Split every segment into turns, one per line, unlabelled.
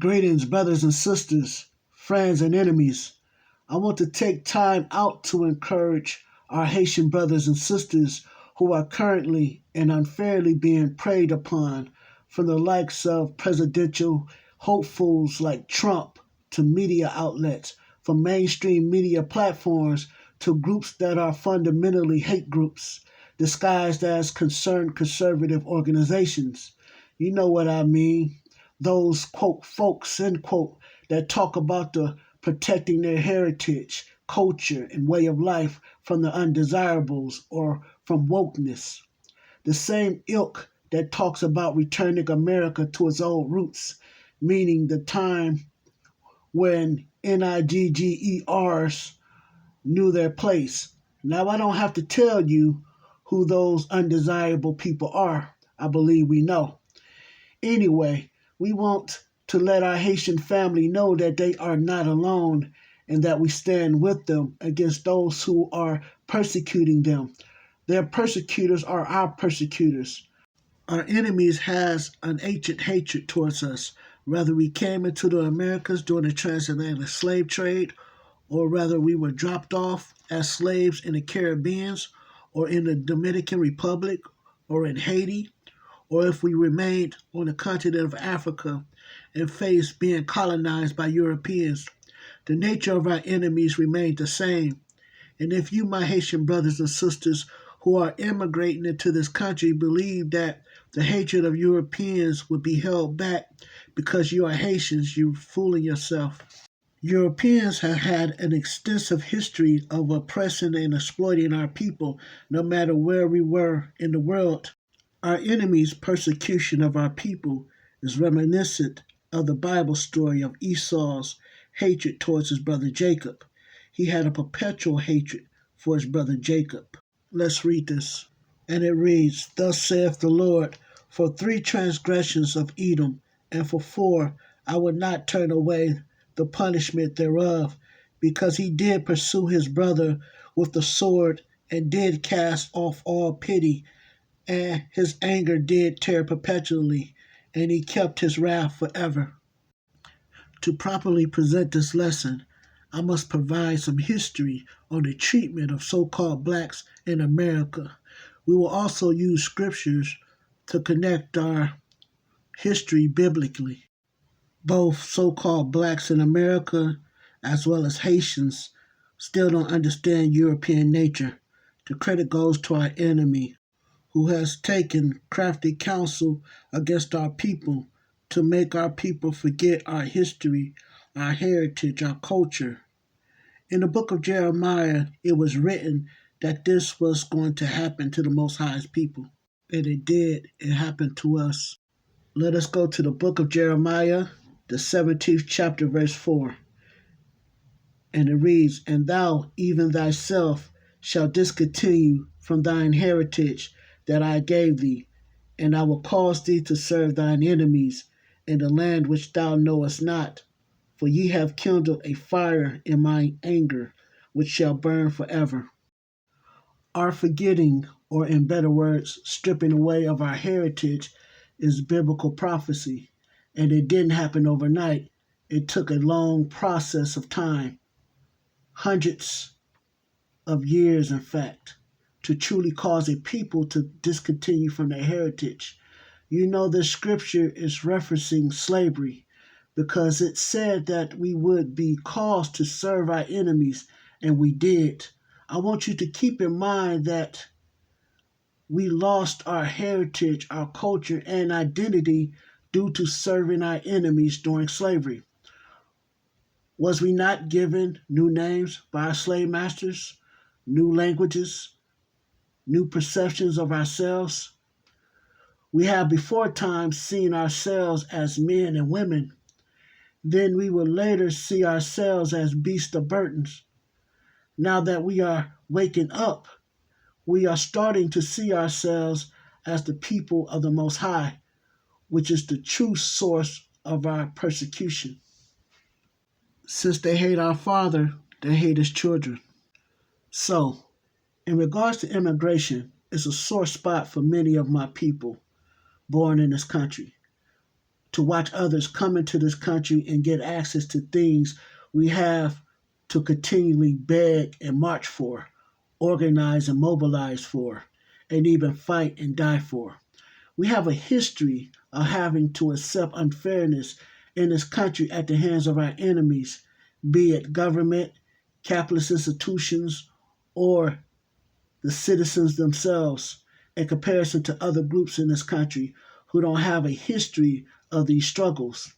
Greetings, brothers and sisters, friends and enemies. I want to take time out to encourage our Haitian brothers and sisters who are currently and unfairly being preyed upon from the likes of presidential hopefuls like Trump to media outlets, from mainstream media platforms to groups that are fundamentally hate groups disguised as concerned conservative organizations. You know what I mean? Those quote folks end quote that talk about the protecting their heritage, culture, and way of life from the undesirables or from wokeness. The same ilk that talks about returning America to its old roots, meaning the time when NIGGERs knew their place. Now, I don't have to tell you who those undesirable people are. I believe we know. Anyway, we want to let our Haitian family know that they are not alone and that we stand with them against those who are persecuting them. Their persecutors are our persecutors. Our enemies has an ancient hatred towards us, whether we came into the Americas during the transatlantic slave trade, or whether we were dropped off as slaves in the Caribbean, or in the Dominican Republic, or in Haiti, or if we remained on the continent of Africa and faced being colonized by Europeans. The nature of our enemies remained the same. And if you, my Haitian brothers and sisters who are immigrating into this country, believe that the hatred of Europeans would be held back because you are Haitians, you're fooling yourself. Europeans have had an extensive history of oppressing and exploiting our people, no matter where we were in the world. Our enemy's persecution of our people is reminiscent of the Bible story of Esau's hatred towards his brother Jacob. He had a perpetual hatred for his brother Jacob. Let's read this. And it reads, Thus saith the Lord, for 3 transgressions of Edom, and for 4 I will not turn away the punishment thereof, because he did pursue his brother with the sword, and did cast off all pity, and his anger did tear perpetually, and he kept his wrath forever. To properly present this lesson, I must provide some history on the treatment of so-called blacks in America. We will also use scriptures to connect our history biblically. Both so-called blacks in America as well as Haitians still don't understand European nature. The credit goes to our enemy, who has taken crafty counsel against our people to make our people forget our history, our heritage, our culture. In the book of Jeremiah, it was written that this was going to happen to the Most High's people. And it did. It happened to us. Let us go to the book of Jeremiah, the 17th chapter, verse 4. And it reads, And thou, even thyself, shalt discontinue from thine heritage that I gave thee, and I will cause thee to serve thine enemies in the land which thou knowest not. For ye have kindled a fire in mine anger, which shall burn forever. Our forgetting, or in better words, stripping away of our heritage, is biblical prophecy, and it didn't happen overnight. It took a long process of time, hundreds of years, in fact, to truly cause a people to discontinue from their heritage. You know, this scripture is referencing slavery because it said that we would be caused to serve our enemies, and we did. I want you to keep in mind that we lost our heritage, our culture, and identity due to serving our enemies during slavery. Was we not given new names by our slave masters, new languages, new perceptions of ourselves? We have before times seen ourselves as men and women. Then we will later see ourselves as beasts of burdens. Now that we are waking up, we are starting to see ourselves as the people of the Most High, which is the true source of our persecution. Since they hate our Father, they hate His children. So, in regards to immigration, it's a sore spot for many of my people born in this country. to watch others come into this country and get access to things we have to continually beg and march for, organize and mobilize for, and even fight and die for. We have a history of having to accept unfairness in this country at the hands of our enemies, be it government, capitalist institutions, or the citizens themselves, in comparison to other groups in this country who don't have a history of these struggles.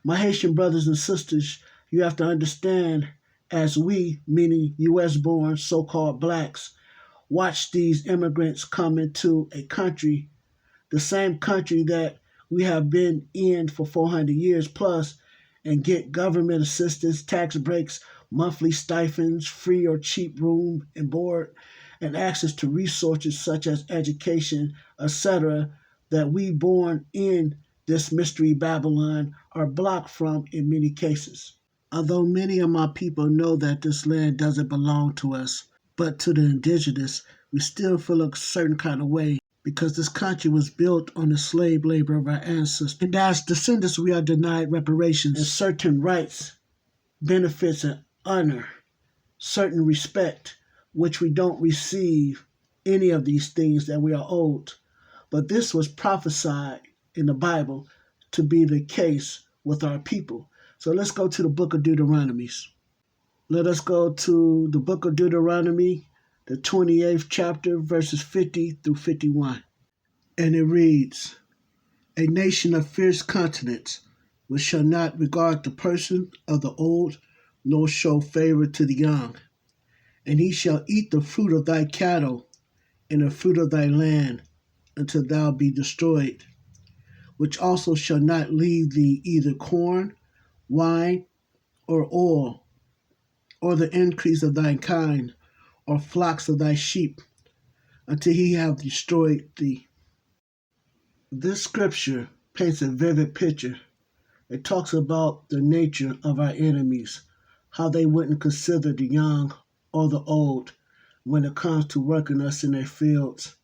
My Haitian brothers and sisters, you have to understand, as we, meaning US born so called blacks, watch these immigrants come into a country, the same country that we have been in for 400 years plus, and get government assistance, tax breaks, monthly stipends, free or cheap room and board, and access to resources such as education, etc., that we born in this mystery Babylon are blocked from in many cases. Although many of my people know that this land doesn't belong to us, but to the indigenous, we still feel a certain kind of way because this country was built on the slave labor of our ancestors. And as descendants, we are denied reparations and certain rights, benefits, and honor, certain respect, which we don't receive any of these things that we are owed. But this was prophesied in the Bible to be the case with our people. So let's go to the book of Deuteronomy. Let us go to the book of Deuteronomy, the 28th chapter, verses 50 through 51. And it reads, "A nation of fierce countenance, which shall not regard the person of the old, nor show favor to the young. And he shall eat the fruit of thy cattle and the fruit of thy land until thou be destroyed, which also shall not leave thee either corn, wine, or oil, or the increase of thy kind, or flocks of thy sheep, until he have destroyed thee." This scripture paints a vivid picture. It talks about the nature of our enemies, how they wouldn't consider the young or the old when it comes to working us in their fields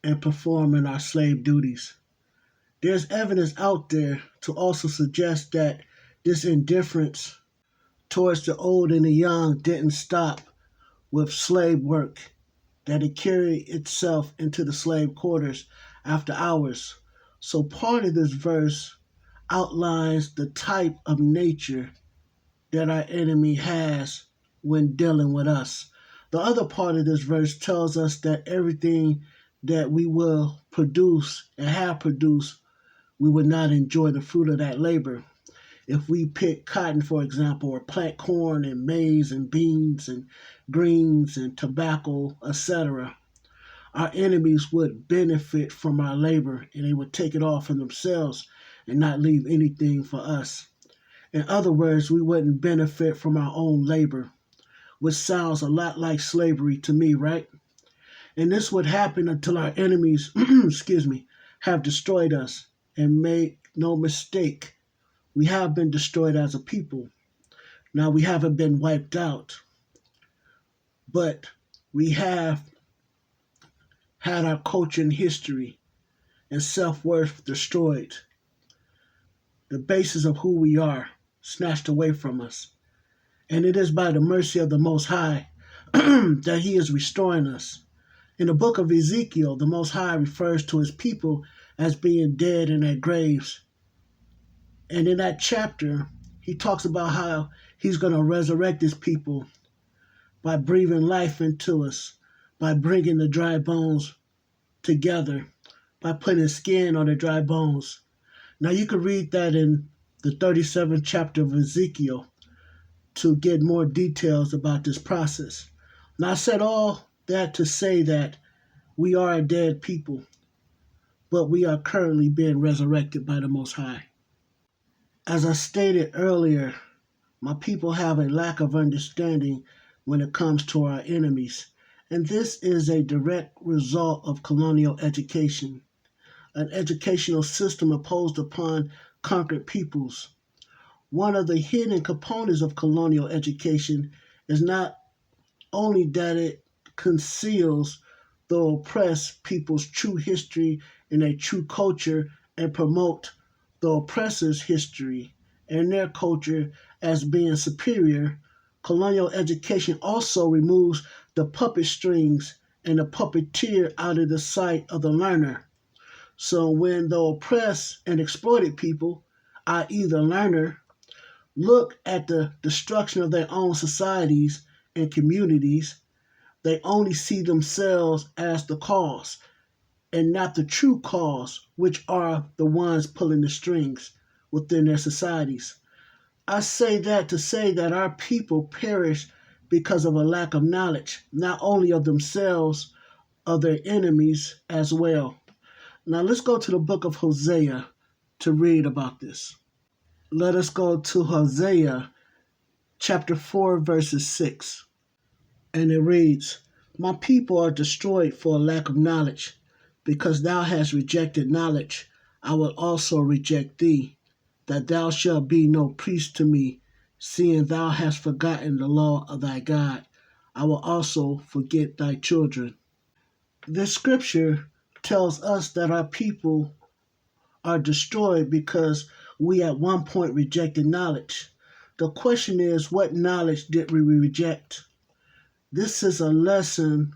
and performing our slave duties. There's evidence out there to also suggest that this indifference towards the old and the young didn't stop with slave work, that it carried itself into the slave quarters after hours. So part of this verse outlines the type of nature that our enemy has when dealing with us. The other part of this verse tells us that everything that we will produce and have produced, we would not enjoy the fruit of that labor. If we pick cotton, for example, or plant corn and maize and beans and greens and tobacco, etc., our enemies would benefit from our labor and they would take it all for themselves and not leave anything for us. In other words, we wouldn't benefit from our own labor, which sounds a lot like slavery to me, right? And this would happen until our enemies, have destroyed us. And make no mistake, we have been destroyed as a people. Now, we haven't been wiped out, but we have had our culture and history and self-worth destroyed. The basis of who we are snatched away from us. And it is by the mercy of the Most High that he is restoring us. In the book of Ezekiel, the Most High refers to his people as being dead in their graves. And in that chapter, he talks about how he's going to resurrect his people by breathing life into us, by bringing the dry bones together, by putting skin on the dry bones. Now you can read that in the 37th chapter of Ezekiel to get more details about this process. Now I said all that to say that we are a dead people, but we are currently being resurrected by the Most High. As I stated earlier, my people have a lack of understanding when it comes to our enemies, and this is a direct result of colonial education, an educational system imposed upon conquered peoples. One of the hidden components of colonial education is not only that it conceals the oppressed people's true history and their true culture and promote the oppressor's history and their culture as being superior, colonial education also removes the puppet strings and the puppeteer out of the sight of the learner. So when the oppressed and exploited people, i.e., the learner, look at the destruction of their own societies and communities, they only see themselves as the cause and not the true cause, which are the ones pulling the strings within their societies. I say that to say that our people perish because of a lack of knowledge, not only of themselves, of their enemies as well. Now let's go to the book of Hosea to read about this. Let us go to Hosea chapter 4, verses 6. And it reads, My people are destroyed for a lack of knowledge. Because thou hast rejected knowledge, I will also reject thee, that thou shalt be no priest to me, seeing thou hast forgotten the law of thy God. I will also forget thy children. This scripture tells us that our people are destroyed because we at one point rejected knowledge. The question is, what knowledge did we reject? This is a lesson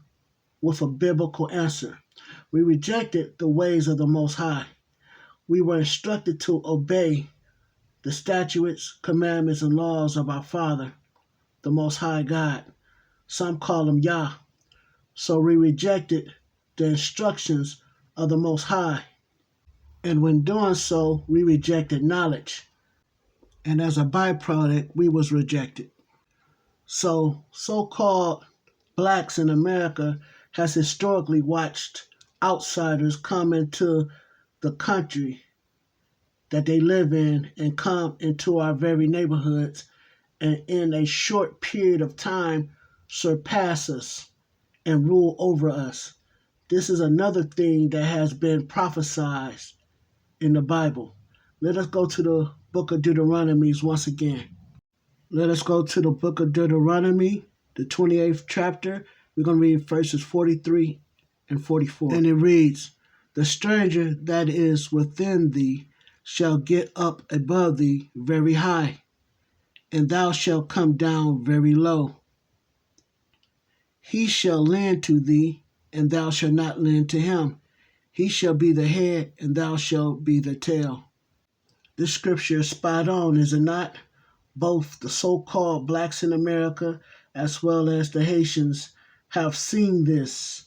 with a biblical answer. We rejected the ways of the Most High. We were instructed to obey the statutes, commandments, and laws of our Father, the Most High God. Some call him Yah. So we rejected the instructions of the Most High. And when doing so, we rejected knowledge. And as a byproduct, we was rejected. So-called blacks in America has historically watched outsiders come into the country that they live in and come into our very neighborhoods and in a short period of time surpass us and rule over us. This is another thing that has been prophesied in the Bible. Let us go to the book of Deuteronomy once again. Let us go to the book of Deuteronomy, the 28th chapter. We're going to read verses 43 and 44. And it reads, The stranger that is within thee shall get up above thee very high, and thou shalt come down very low. He shall lend to thee, and thou shalt not lend to him. He shall be the head, and thou shalt be the tail. This scripture is spot on, is it not? Both the so-called blacks in America as well as the Haitians have seen this.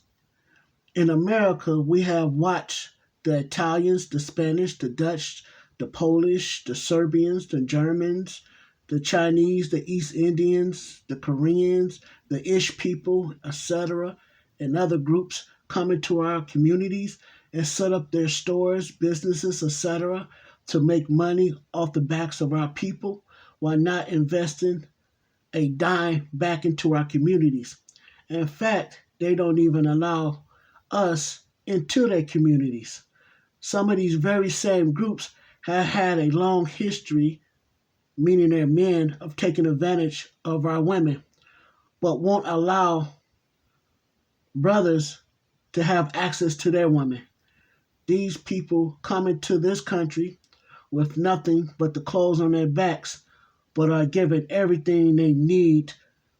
In America, we have watched the Italians, the Spanish, the Dutch, the Polish, the Serbians, the Germans, the Chinese, the East Indians, the Koreans, the Ish people, etc., and other groups come into our communities and set up their stores, businesses, etc., to make money off the backs of our people while not investing a dime back into our communities. In fact, they don't even allow us into their communities. Some of these very same groups have had a long history, meaning they're men, of taking advantage of our women, but won't allow brothers to have access to their women. These people come into this country with nothing but the clothes on their backs, but are given everything they need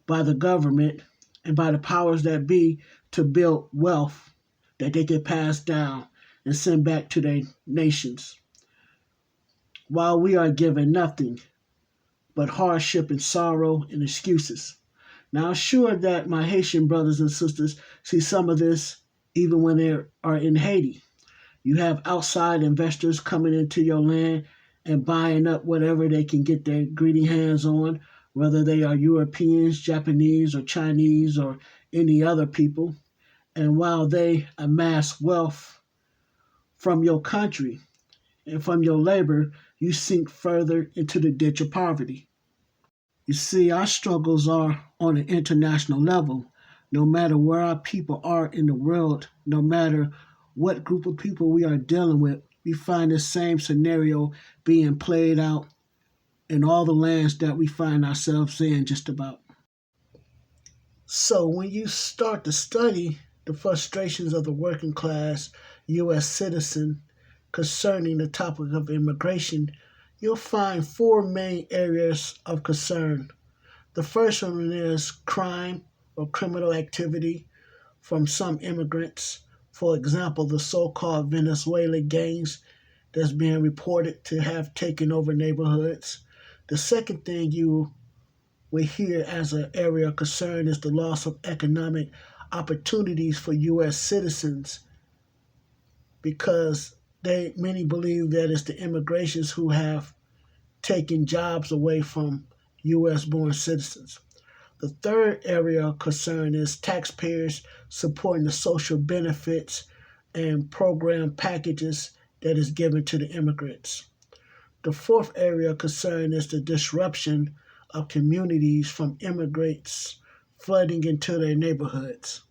by the government and by the powers that be to build wealth that they can pass down and send back to their nations, while we are given nothing but hardship and sorrow and excuses. Now, I'm sure that my Haitian brothers and sisters see some of this even when they are in Haiti. You have outside investors coming into your land and buying up whatever they can get their greedy hands on, whether they are Europeans, Japanese, or Chinese, or any other people. And while they amass wealth from your country and from your labor, you sink further into the ditch of poverty. You see, our struggles are on an international level. No matter where our people are in the world, no matter what group of people we are dealing with, we find the same scenario being played out in all the lands that we find ourselves in, just about. So when you start to study the frustrations of the working class U.S. citizen concerning the topic of immigration, you'll find four main areas of concern. The first one is crime or criminal activity from some immigrants. For example, the so-called Venezuelan gangs that's being reported to have taken over neighborhoods. The second thing you will hear as an area of concern is the loss of economic opportunities for U.S. citizens because many believe that it's the immigrations who have taken jobs away from U.S. born citizens. The third area of concern is taxpayers supporting the social benefits and program packages that is given to the immigrants. The fourth area of concern is the disruption of communities from immigrants flooding into their neighborhoods.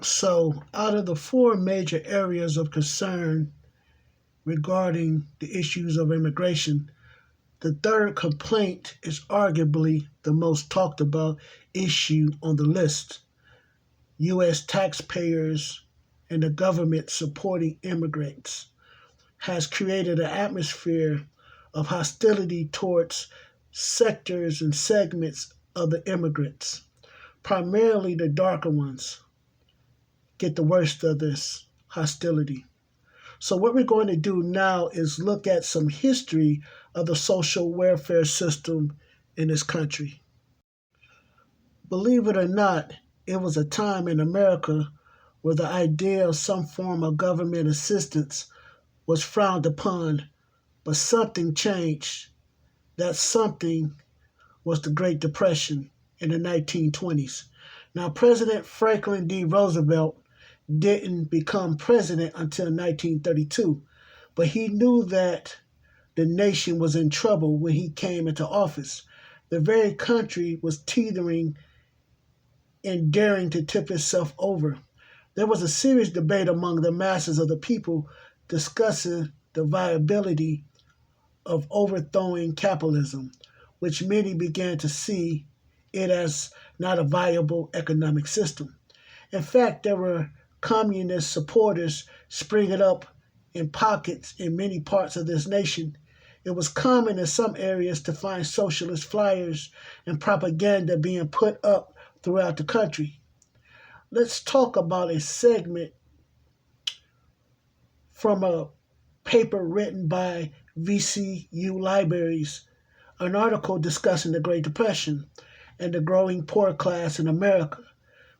So, out of the four major areas of concern regarding the issues of immigration, the third complaint is arguably the most talked about issue on the list. U.S. taxpayers and the government supporting immigrants has created an atmosphere of hostility towards sectors and segments of the immigrants, primarily the darker ones, get the worst of this hostility. So what we're going to do now is look at some history of the social welfare system in this country. Believe it or not, it was a time in America where the idea of some form of government assistance was frowned upon, but something changed. That something was the Great Depression in the 1920s. Now, President Franklin D. Roosevelt didn't become president until 1932, but he knew that the nation was in trouble when he came into office. The very country was teetering and daring to tip itself over. There was a serious debate among the masses of the people discussing the viability of overthrowing capitalism, which many began to see it as not a viable economic system. In fact, there were communist supporters springing up in pockets in many parts of this nation. It was common in some areas to find socialist flyers and propaganda being put up throughout the country. Let's talk about a segment from a paper written by VCU Libraries, an article discussing the Great Depression and the growing poor class in America.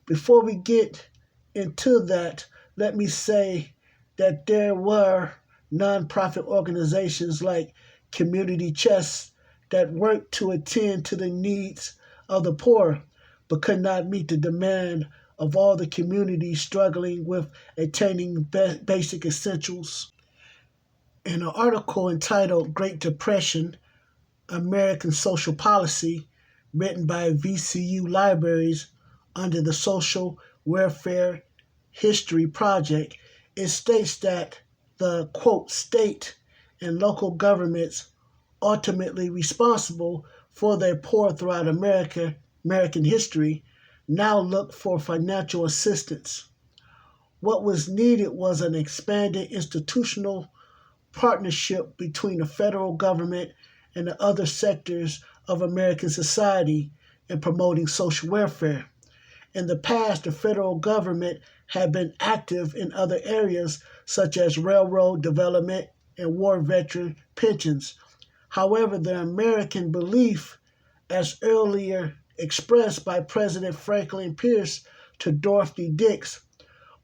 Before we get into that, let me say that there were nonprofit organizations like Community Chest that worked to attend to the needs of the poor, but could not meet the demand of all the communities struggling with attaining basic essentials. In an article entitled Great Depression, American Social Policy, written by VCU Libraries under the Social Welfare History Project, it states that the, quote, state and local governments ultimately responsible for their poor throughout American history now look for financial assistance. What was needed was an expanded institutional partnership between the federal government and the other sectors of American society in promoting social welfare. In the past, the federal government had been active in other areas such as railroad development and war veteran pensions. However, the American belief, as earlier expressed by President Franklin Pierce to Dorothy Dix,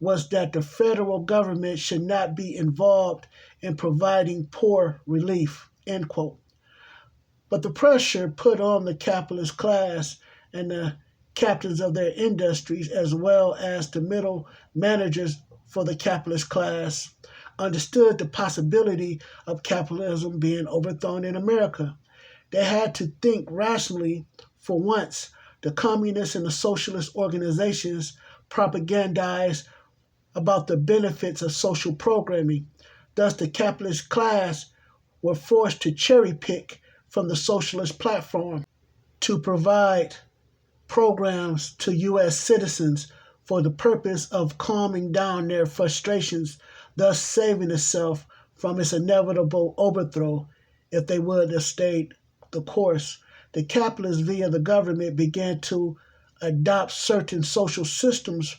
was that the federal government should not be involved in providing poor relief, end quote. But the pressure put on the capitalist class and the captains of their industries, as well as the middle managers for the capitalist class, understood the possibility of capitalism being overthrown in America. They had to think rationally. For once, the communist and the socialist organizations propagandized about the benefits of social programming. Thus, the capitalist class were forced to cherry pick from the socialist platform to provide programs to U.S. citizens for the purpose of calming down their frustrations thus saving itself from its inevitable overthrow if they would have stayed the course. The capitalists, via the government, began to adopt certain social systems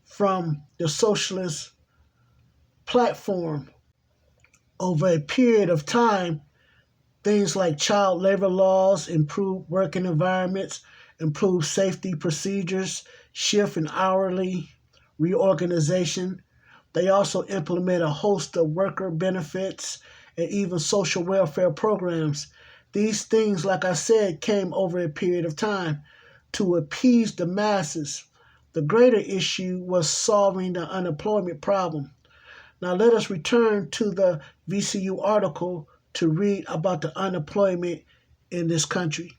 from the socialist platform. Over a period of time, things like child labor laws, improved working environments, improved safety procedures, shift in hourly reorganization. They also implement a host of worker benefits and even social welfare programs. These things, like I said, came over a period of time to appease the masses. The greater issue was solving the unemployment problem. Now let us return to the VCU article to read about the unemployment in this country.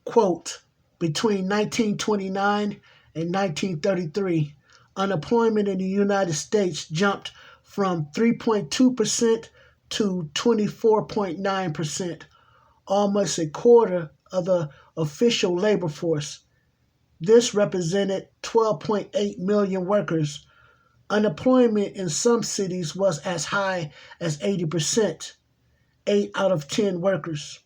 Quote, between 1929 and 1933, unemployment in the United States jumped from 3.2% to 24.9%, almost a quarter of the official labor force. This represented 12.8 million workers. Unemployment in some cities was as high as 80%, 8 out of 10 workers.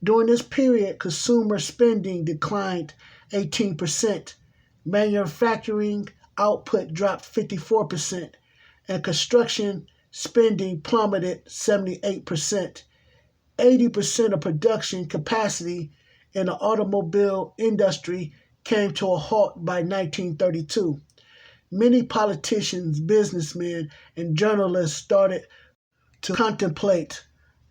During this period, consumer spending declined 18%, manufacturing output dropped 54%, and construction spending plummeted 78%. 80% of production capacity in the automobile industry came to a halt by 1932. Many politicians, businessmen, and journalists started to contemplate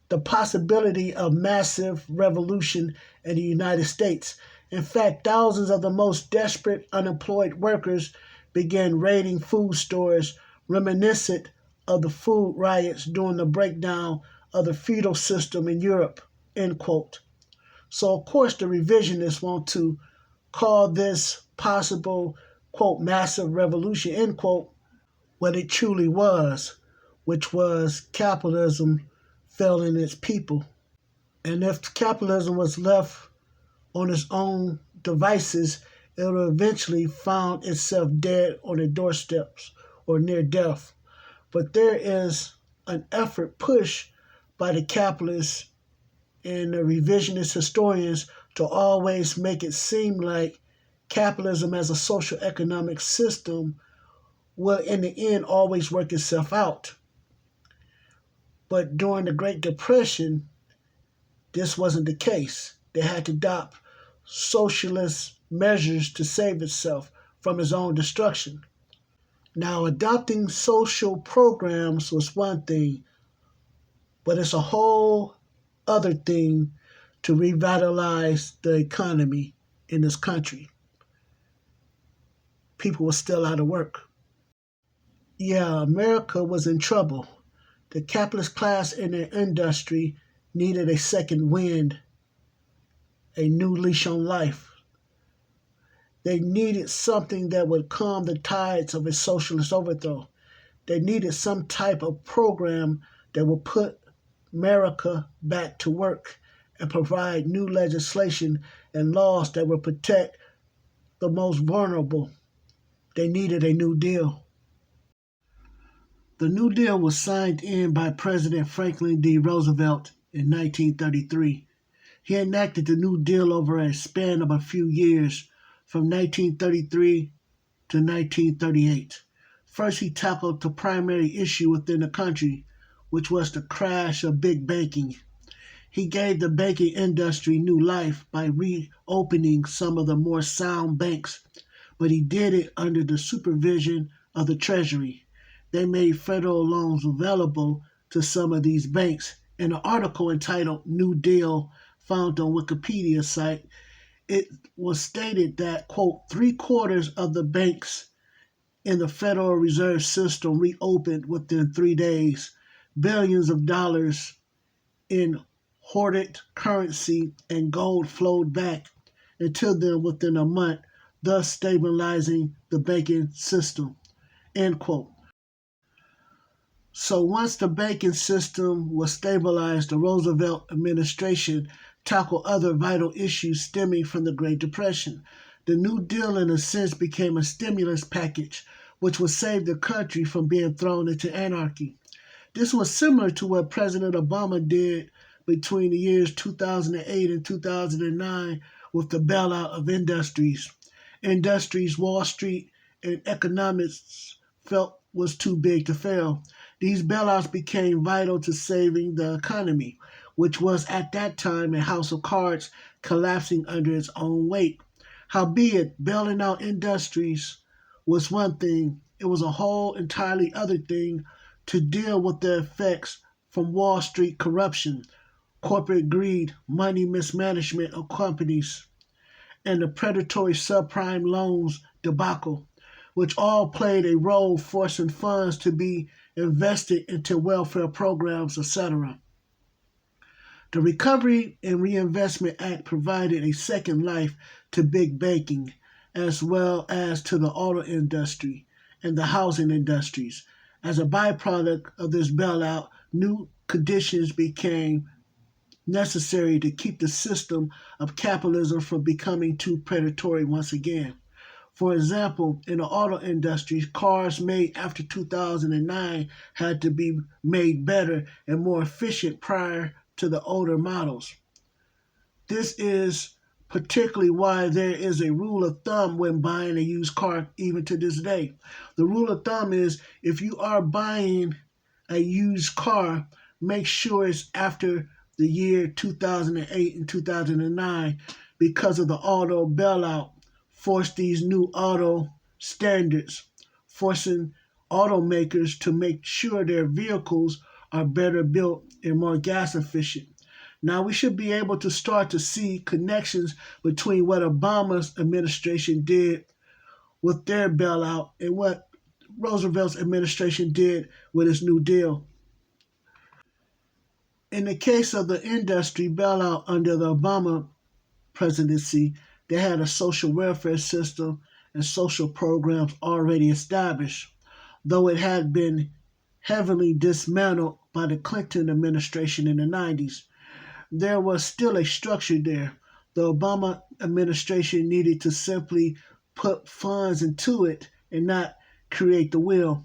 the possibility of massive revolution in the United States. In fact, thousands of the most desperate unemployed workers began raiding food stores, reminiscent of the food riots during the breakdown of the feudal system in Europe, end quote. So, of course, the revisionists want to call this possible, quote, massive revolution, end quote, what it truly was, which was capitalism failing its people. And if capitalism was left on its own devices, it would eventually found itself dead on the doorsteps or near death. But there is an effort pushed by the capitalists and the revisionist historians to always make it seem like capitalism as a social economic system will in the end always work itself out. But during the Great Depression, this wasn't the case. They had to adopt socialist measures to save itself from its own destruction. Now, adopting social programs was one thing, but it's a whole other thing to revitalize the economy in this country. People were still out of work. Yeah, America was in trouble. The capitalist class in the industry needed a second wind, a new leash on life. They needed something that would calm the tides of a socialist overthrow. They needed some type of program that would put America back to work and provide new legislation and laws that would protect the most vulnerable. They needed a New Deal. The New Deal was signed in by President Franklin D. Roosevelt in 1933. He enacted the New Deal over a span of a few years, from 1933 to 1938. First, he tackled the primary issue within the country, which was the crash of big banking. He gave the banking industry new life by reopening some of the more sound banks, but he did it under the supervision of the Treasury. They made federal loans available to some of these banks. In an article entitled New Deal, found on Wikipedia site, it was stated that, quote, 3/4 of the banks in the Federal Reserve System reopened within 3 days. Billions of dollars in hoarded currency and gold flowed back into them within a month, thus stabilizing the banking system, end quote. So once the banking system was stabilized, the Roosevelt administration tackled other vital issues stemming from the Great Depression. The New Deal, in a sense, became a stimulus package which would save the country from being thrown into anarchy. This was similar to what President Obama did between the years 2008 and 2009 with the bailout of industries. Industries Wall Street and economists felt was too big to fail. These bailouts became vital to saving the economy, which was at that time a house of cards collapsing under its own weight. Howbeit, bailing out industries was one thing, it was a whole entirely other thing to deal with the effects from Wall Street corruption, corporate greed, money mismanagement of companies, and the predatory subprime loans debacle, which all played a role forcing funds to be invested into welfare programs, etc. The Recovery and Reinvestment Act provided a second life to big banking, as well as to the auto industry and the housing industries. As a byproduct of this bailout, new conditions became necessary to keep the system of capitalism from becoming too predatory once again. For example, in the auto industry, cars made after 2009 had to be made better and more efficient prior to the older models. This is particularly why there is a rule of thumb when buying a used car even to this day. The rule of thumb is if you are buying a used car, make sure it's after the year 2008 and 2009 because of the auto bailout forced these new auto standards, forcing automakers to make sure their vehicles are better built and more gas efficient. Now we should be able to start to see connections between what Obama's administration did with their bailout and what Roosevelt's administration did with his New Deal. In the case of the industry bailout under the Obama presidency, they had a social welfare system and social programs already established, though it had been heavily dismantled by the Clinton administration in the 90s. There was still a structure there. The Obama administration needed to simply put funds into it and not create the wheel.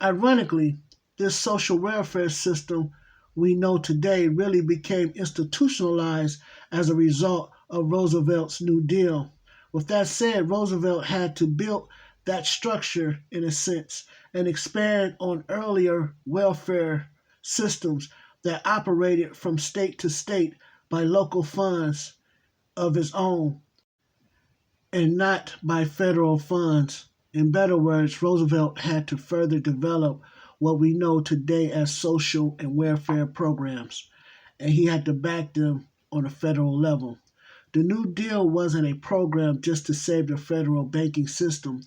Ironically, this social welfare system we know today really became institutionalized as a result of Roosevelt's New Deal. With that said, Roosevelt had to build that structure in a sense and expand on earlier welfare systems that operated from state to state by local funds of its own and not by federal funds. In better words, Roosevelt had to further develop what we know today as social and welfare programs, and he had to back them on a federal level. The New Deal wasn't a program just to save the federal banking system.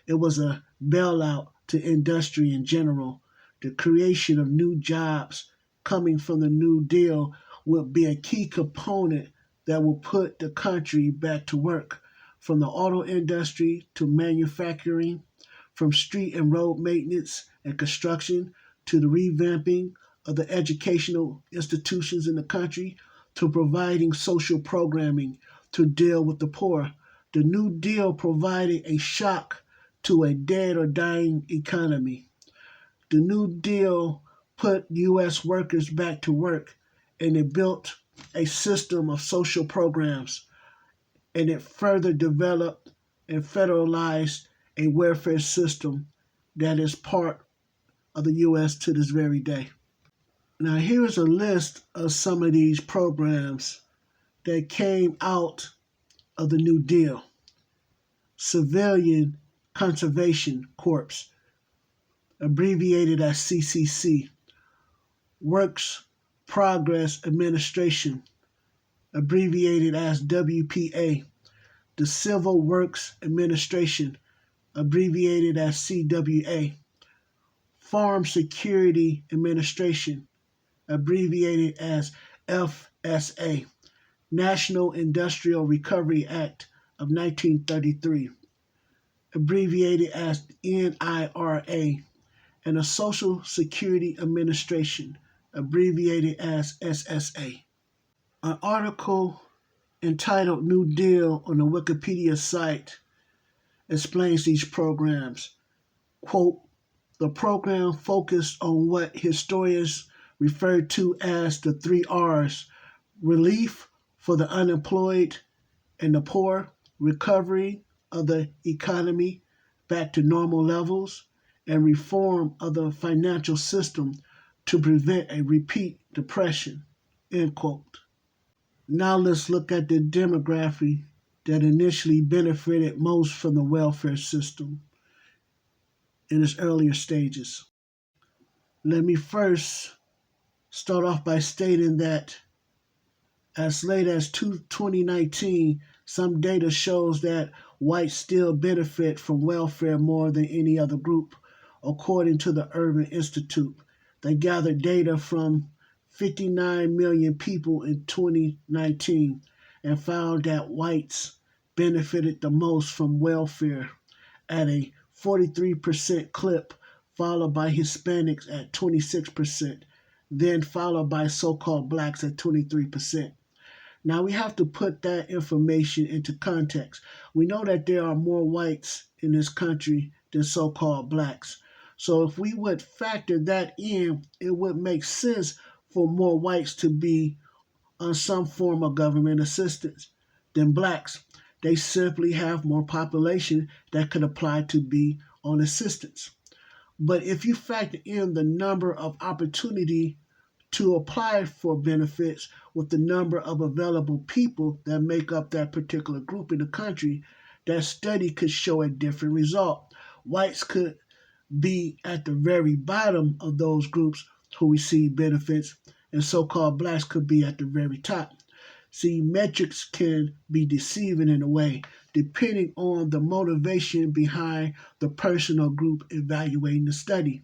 It was a bailout to industry in general. The creation of new jobs coming from the New Deal would be a key component that will put the country back to work, from the auto industry to manufacturing, from street and road maintenance and construction to the revamping of the educational institutions in the country to providing social programming to deal with the poor. The New Deal provided a shock to a dead or dying economy. The New Deal put U.S. workers back to work, and it built a system of social programs, and it further developed and federalized a welfare system that is part of the U.S. to this very day. Now, here's a list of some of these programs that came out of the New Deal. Civilian Conservation Corps, abbreviated as CCC. Works Progress Administration, abbreviated as WPA. The Civil Works Administration, abbreviated as CWA. Farm Security Administration, abbreviated as FSA. National Industrial Recovery Act of 1933, abbreviated as NIRA, and the Social Security Administration, abbreviated as SSA. An article entitled New Deal on the Wikipedia site explains these programs. Quote, the program focused on what historians refer to as the three R's: relief for the unemployed and the poor, recovery of the economy back to normal levels, and reform of the financial system to prevent a repeat depression. End quote. Now let's look at the demography that initially benefited most from the welfare system in its earlier stages. Let me first start off by stating that as late as 2019, some data shows that whites still benefit from welfare more than any other group, according to the Urban Institute. They gathered data from 59 million people in 2019 and found that whites benefited the most from welfare at a 43% clip, followed by Hispanics at 26%, then followed by so-called blacks at 23%. Now we have to put that information into context. We know that there are more whites in this country than so-called blacks. So if we would factor that in, it would make sense for more whites to be on some form of government assistance than blacks. They simply have more population that could apply to be on assistance. But if you factor in the number of opportunity to apply for benefits with the number of available people that make up that particular group in the country, that study could show a different result. Whites could be at the very bottom of those groups who receive benefits, and so-called blacks could be at the very top. See, metrics can be deceiving in a way, depending on the motivation behind the person or group evaluating the study.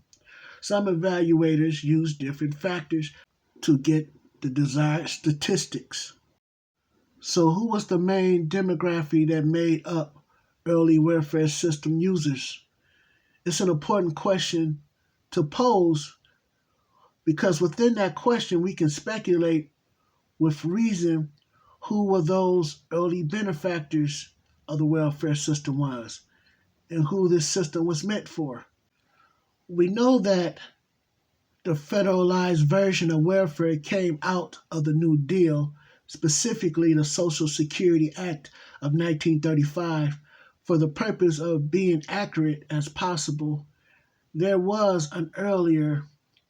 Some evaluators use different factors to get the desired statistics. So who was the main demography that made up early welfare system users? It's an important question to pose because within that question we can speculate with reason who were those early benefactors of the welfare system was and who this system was meant for. We know that the federalized version of welfare came out of the New Deal, specifically the Social Security Act of 1935. For the purpose of being accurate as possible, there was an earlier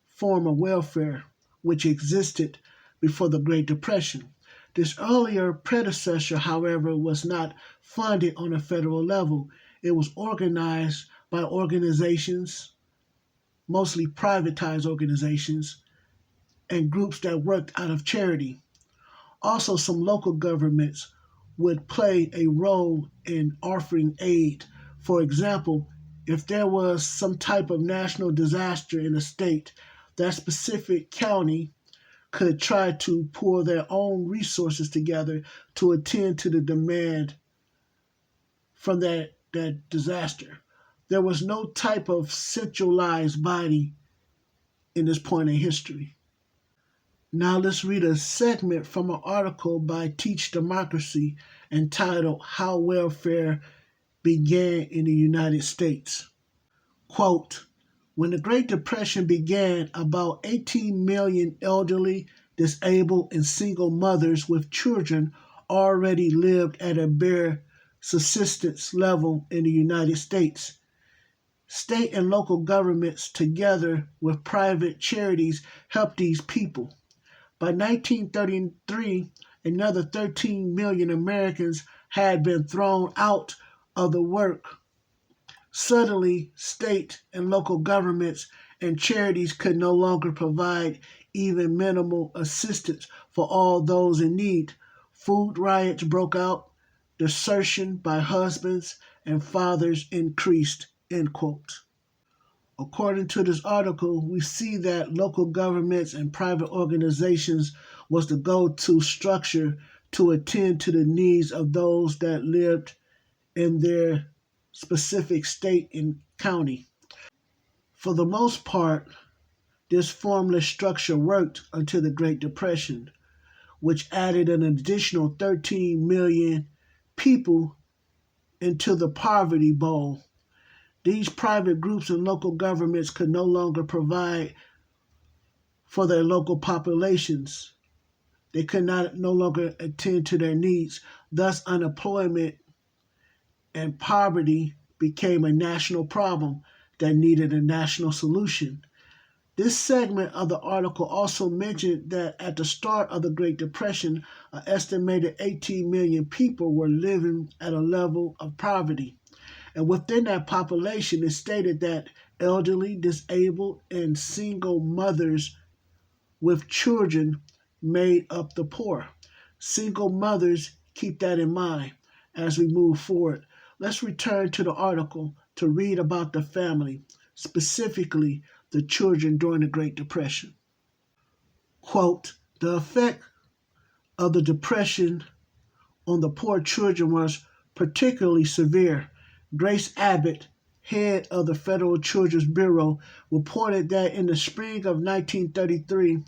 form of welfare which existed before the Great Depression. This earlier predecessor, however, was not funded on a federal level. It was organized by organizations, mostly privatized organizations, and groups that worked out of charity. Also, some local governments would play a role in offering aid. For example, if there was some type of national disaster in a state, that specific county could try to pull their own resources together to attend to the demand from that disaster. There was no type of centralized body in this point in history. Now let's read a segment from an article by Teach Democracy entitled How Welfare Began in the United States. Quote, when the Great Depression began, about 18 million elderly, disabled, and single mothers with children already lived at a bare subsistence level in the United States. State and local governments, together with private charities, helped these people. By 1933, another 13 million Americans had been thrown out of the work. Suddenly, state and local governments and charities could no longer provide even minimal assistance for all those in need. Food riots broke out. Desertion by husbands and fathers increased. End quote. According to this article, we see that local governments and private organizations was the go-to structure to attend to the needs of those that lived in their specific state and county. For the most part, this formless structure worked until the Great Depression, which added an additional 13 million people into the poverty bowl. These private groups and local governments could no longer provide for their local populations. They could no longer attend to their needs. Thus, unemployment and poverty became a national problem that needed a national solution. This segment of the article also mentioned that at the start of the Great Depression, an estimated 18 million people were living at a level of poverty. And within that population, it stated that elderly, disabled, and single mothers with children made up the poor. Single mothers, keep that in mind as we move forward. Let's return to the article to read about the family, specifically the children during the Great Depression. Quote, the effect of the Depression on the poor children was particularly severe. Grace Abbott, head of the Federal Children's Bureau, reported that in the spring of 1933,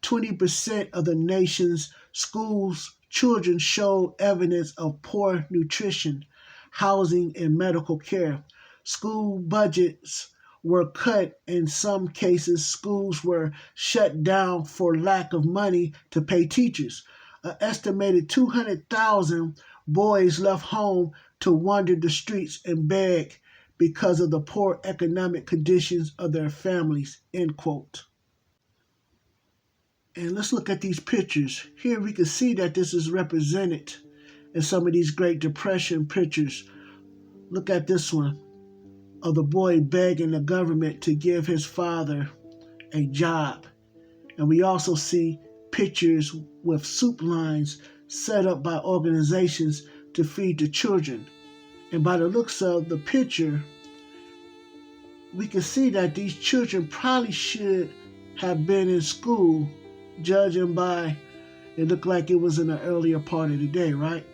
20% of the nation's schools' children showed evidence of poor nutrition, housing, and medical care. School budgets were cut. In some cases, schools were shut down for lack of money to pay teachers. An estimated 200,000 boys left home to wander the streets and beg because of the poor economic conditions of their families, end quote. And let's look at these pictures. Here we can see that this is represented in some of these Great Depression pictures. Look at this one of the boy begging the government to give his father a job. And we also see pictures with soup lines set up by organizations to feed the children. And by the looks of the picture, we can see that these children probably should have been in school, judging by it looked like it was in the earlier part of the day, right?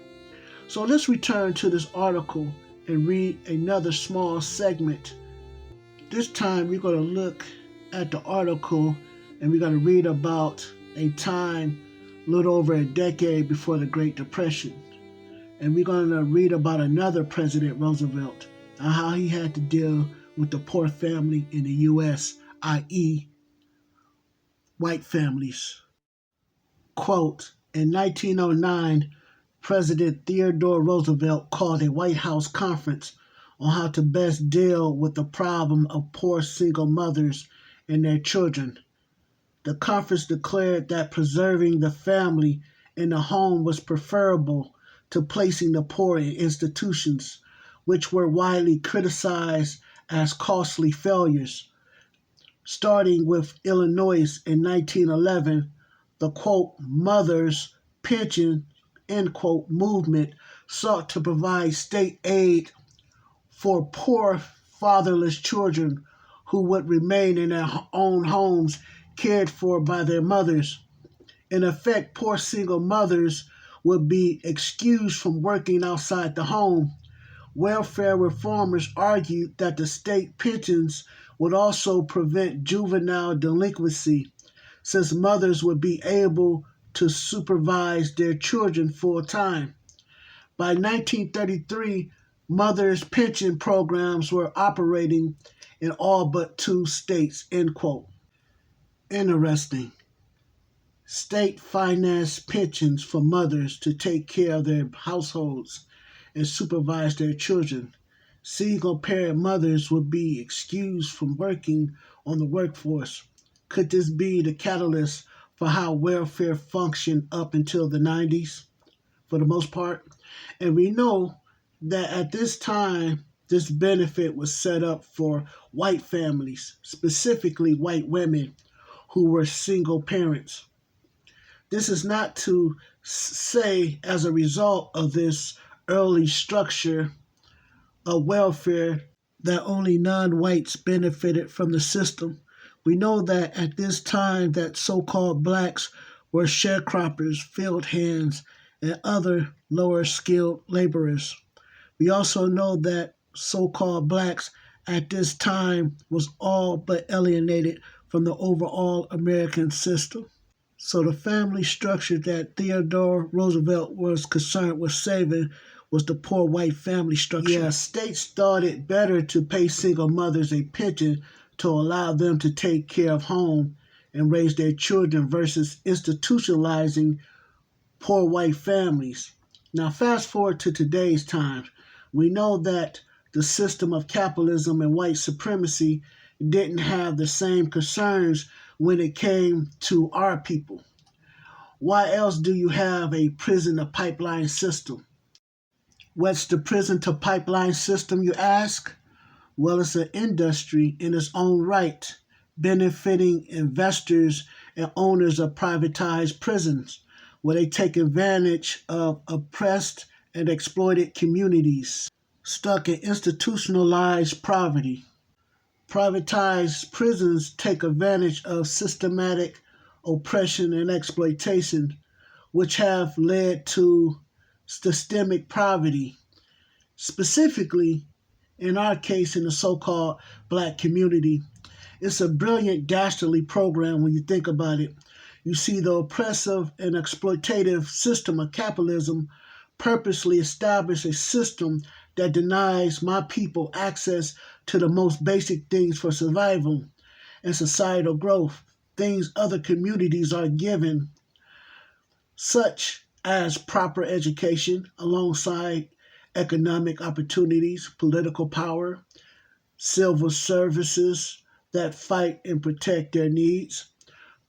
So let's return to this article and read another small segment. This time we're going to look at the article and we're going to read about a time a little over a decade before the Great Depression. And we're going to read about another President, Roosevelt, and how he had to deal with the poor family in the U.S., i.e., white families. Quote, in 1909, President Theodore Roosevelt called a White House conference on how to best deal with the problem of poor single mothers and their children. The conference declared that preserving the family in the home was preferable to placing the poor in institutions, which were widely criticized as costly failures. Starting with Illinois in 1911, the quote, mother's pension, end quote, movement sought to provide state aid for poor fatherless children who would remain in their own homes cared for by their mothers. In effect, poor single mothers would be excused from working outside the home. Welfare reformers argued that the state pensions would also prevent juvenile delinquency, since mothers would be able to supervise their children full time. By 1933, mothers' pension programs were operating in all but 2 states, end quote. Interesting. State financed pensions for mothers to take care of their households and supervise their children. Single parent mothers would be excused from working on the workforce. Could this be the catalyst for how welfare functioned up until the 90s, for the most part? And we know that at this time, this benefit was set up for white families, specifically white women who were single parents. This is not to say as a result of this early structure of welfare that only non-whites benefited from the system. We know that at this time that so-called blacks were sharecroppers, field hands, and other lower skilled laborers. We also know that so-called blacks at this time was all but alienated from the overall American system. So the family structure that Theodore Roosevelt was concerned with saving was the poor white family structure. Yeah, states thought it better to pay single mothers a pension to allow them to take care of home and raise their children versus institutionalizing poor white families. Now, fast forward to today's times. We know that the system of capitalism and white supremacy didn't have the same concerns when it came to our people. Why else do you have a prison to pipeline system? What's the prison to pipeline system, you ask? Well, it's an industry in its own right, benefiting investors and owners of privatized prisons, where they take advantage of oppressed and exploited communities stuck in institutionalized poverty. Privatized prisons take advantage of systematic oppression and exploitation, which have led to systemic poverty, specifically in our case in the so-called black community. It's a brilliant, dastardly program when you think about it. You see, the oppressive and exploitative system of capitalism purposely established a system that denies my people access to the most basic things for survival and societal growth, things other communities are given, such as proper education alongside economic opportunities, political power, civil services that fight and protect their needs,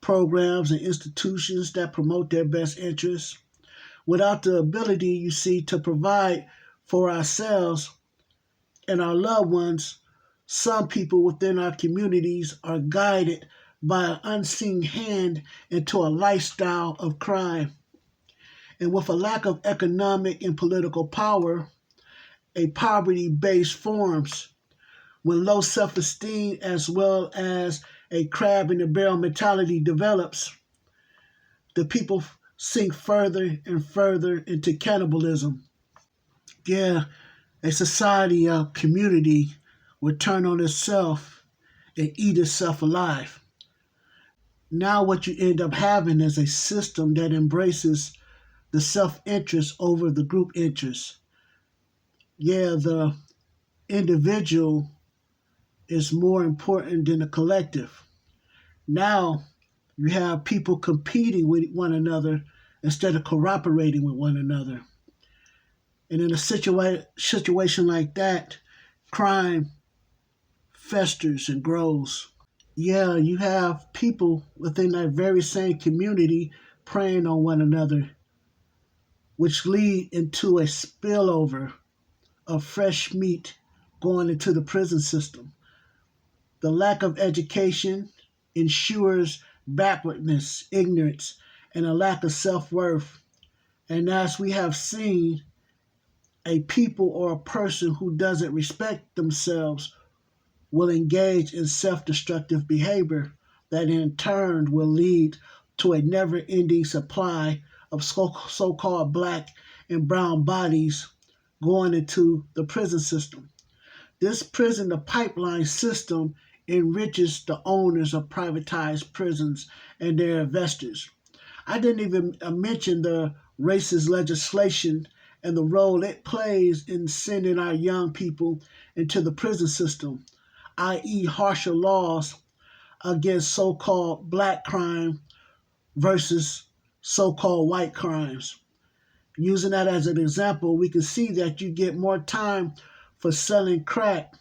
programs and institutions that promote their best interests. Without the ability, you see, to provide for ourselves and our loved ones, some people within our communities are guided by an unseen hand into a lifestyle of crime. And with a lack of economic and political power, a poverty base forms. When low self-esteem as well as a crab in the barrel mentality develops, the people sink further and further into cannibalism. Yeah, a society, a community would turn on itself and eat itself alive. Now what you end up having is a system that embraces the self-interest over the group interest. Yeah, the individual is more important than the collective. Now you have people competing with one another instead of cooperating with one another. And in a situation like that, crime festers and grows. Yeah, you have people within that very same community preying on one another, which lead into a spillover of fresh meat going into the prison system. The lack of education ensures backwardness, ignorance, and a lack of self-worth. And as we have seen, a people or a person who doesn't respect themselves will engage in self-destructive behavior that in turn will lead to a never-ending supply of so-called black and brown bodies going into the prison system. This prison to pipeline system enriches the owners of privatized prisons and their investors. I didn't even mention the racist legislation and the role it plays in sending our young people into the prison system, i.e., harsher laws against so-called black crime versus so-called white crimes. Using that as an example, we can see that you get more time for selling crack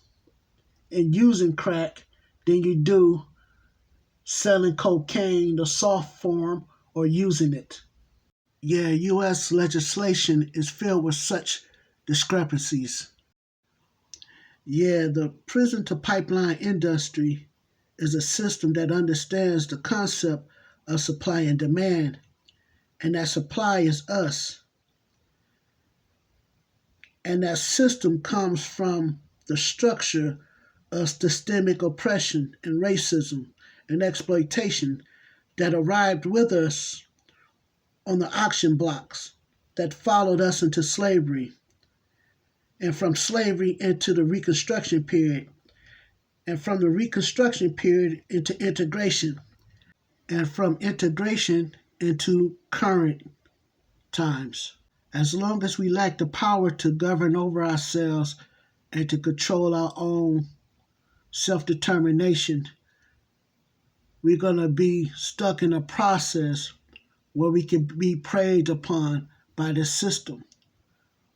and using crack than you do selling cocaine, the soft form, or using it. Yeah, U.S. legislation is filled with such discrepancies. Yeah, the prison to pipeline industry is a system that understands the concept of supply and demand, and that supply is us. And that system comes from the structure of systemic oppression and racism and exploitation that arrived with us on the auction blocks that followed us into slavery, and from slavery into the Reconstruction period, and from the Reconstruction period into integration, and from integration into current times. As long as we lack the power to govern over ourselves and to control our own self determination, we're going to be stuck in a process where we can be preyed upon by the system,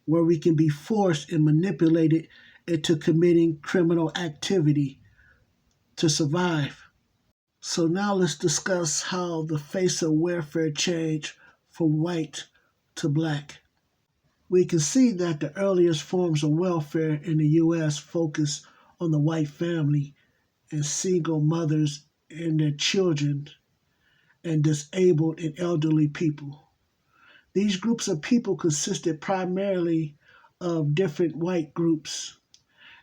where we can be forced and manipulated into committing criminal activity to survive. So now let's discuss how the face of welfare changed from white to black. We can see that the earliest forms of welfare in the U.S. focus on the white family and single mothers and their children and disabled and elderly people. These groups of people consisted primarily of different white groups.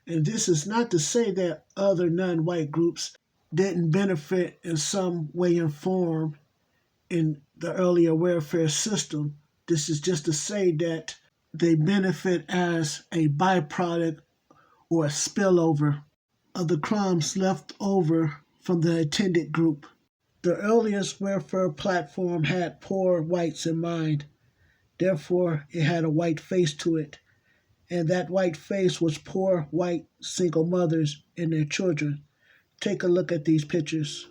And this is not to say that other non white groups didn't benefit in some way and form in the earlier welfare system. This is just to say that they benefit as a byproduct or a spillover of the crumbs left over from the intended group. The earliest welfare platform had poor whites in mind. Therefore, it had a white face to it, and that white face was poor white single mothers and their children. Take a look at these pictures.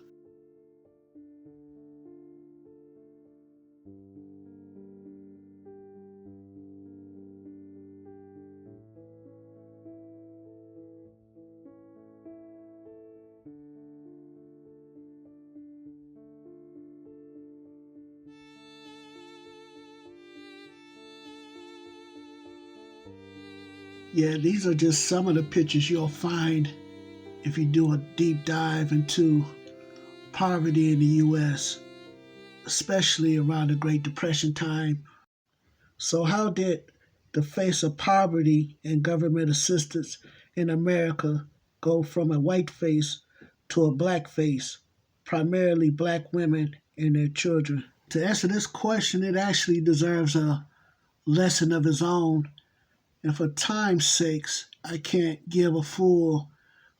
Yeah, these are just some of the pictures you'll find if you do a deep dive into poverty in the U.S., especially around the Great Depression time. So, how did the face of poverty and government assistance in America go from a white face to a black face, primarily black women and their children? To answer this question, it actually deserves a lesson of its own. And for time's sakes, I can't give a full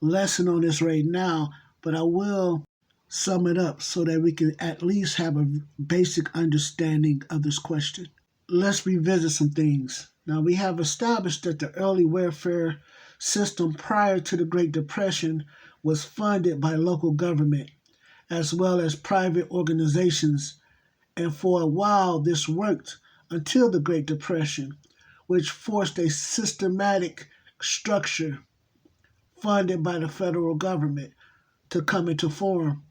lesson on this right now, but I will sum it up so that we can at least have a basic understanding of this question. Let's revisit some things. Now, we have established that the early welfare system prior to the Great Depression was funded by local government as well as private organizations, and for a while this worked until the Great Depression, which forced a systematic structure funded by the federal government to come into form.